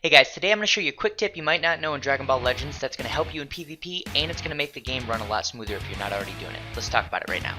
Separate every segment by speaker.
Speaker 1: Hey guys, today I'm going to show you a quick tip you might not know in Dragon Ball Legends that's going to help you in PvP, and it's going to make the game run a lot smoother if you're not already doing it. Let's talk about it right now.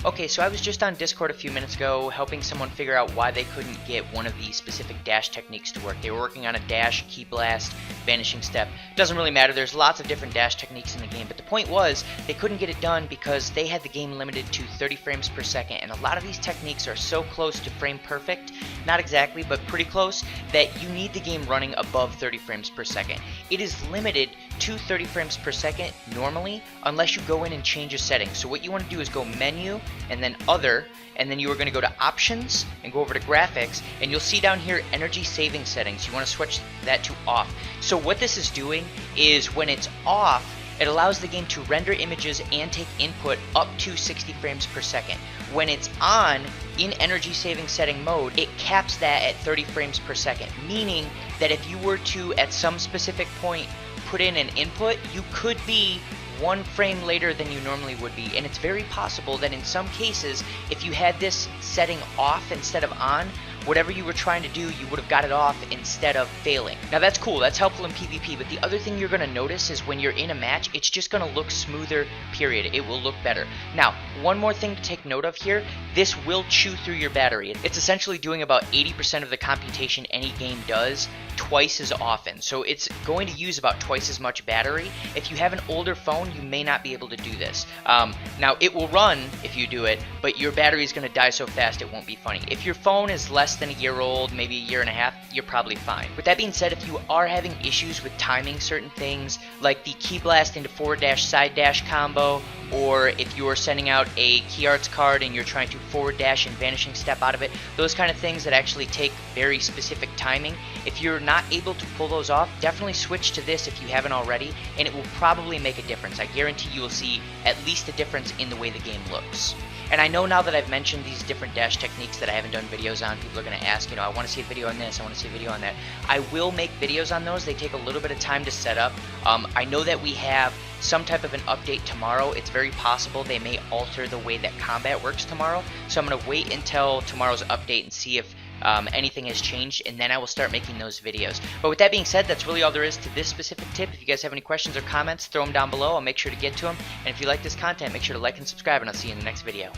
Speaker 1: Okay, so I was just on Discord a few minutes ago helping someone figure out why they couldn't get one of the specific dash techniques to work. They were working on a dash, ki blast, vanishing step. Doesn't really matter, there's lots of different dash techniques in the game, but the point was they couldn't get it done because they had the game limited to 30 frames per second, and a lot of these techniques are so close to frame perfect, not exactly, but pretty close, that you need the game running above 30 frames per second. It is limited to 30 frames per second normally, unless you go in and change a setting. So what you want to do is go menu, and then other, and then you are going to go to options and go over to graphics, and you'll see down here energy saving settings. You want to switch that to off. So what this is doing is when it's off, it allows the game to render images and take input up to 60 frames per second. When it's on, in energy saving setting mode, it caps that at 30 frames per second, meaning that if you were to, at some specific point, put in an input, you could be 1 frame later than you normally would be, and it's very possible that in some cases, if you had this setting off instead of on, whatever you were trying to do, you would have got it off instead of failing. Now that's cool, that's helpful in PvP, but the other thing you're going to notice is when you're in a match, it's just going to look smoother, period. It will look better. Now, one more thing to take note of here, this will chew through your battery. It's essentially doing about 80% of the computation any game does twice as often, so it's going to use about twice as much battery. If you have an older phone, you may not be able to do this. Now, it will run if you do it, but your battery is going to die so fast it won't be funny. If your phone is less than a year old, maybe a year and a half, you're probably fine. With that being said, if you are having issues with timing certain things, like the ki blast into forward dash side dash combo, or if you are sending out a key arts card and you're trying to forward dash and vanishing step out of it, those kind of things that actually take very specific timing, if you're not able to pull those off, definitely switch to this if you haven't already, and it will probably make a difference. I guarantee you will see at least a difference in the way the game looks. And I know now that I've mentioned these different dash techniques that I haven't done videos on, people are going to ask, I want to see a video on this, I want to see a video on that. I will make videos on those. They take a little bit of time to set up. I know that we have some type of an update tomorrow. It's very possible they may alter the way that combat works tomorrow. So I'm going to wait until tomorrow's update and see if anything has changed, and then I will start making those videos. But with that being said, that's really all there is to this specific tip. If you guys have any questions or comments, throw them down below. I'll make sure to get to them. And if you like this content, make sure to like and subscribe, and I'll see you in the next video.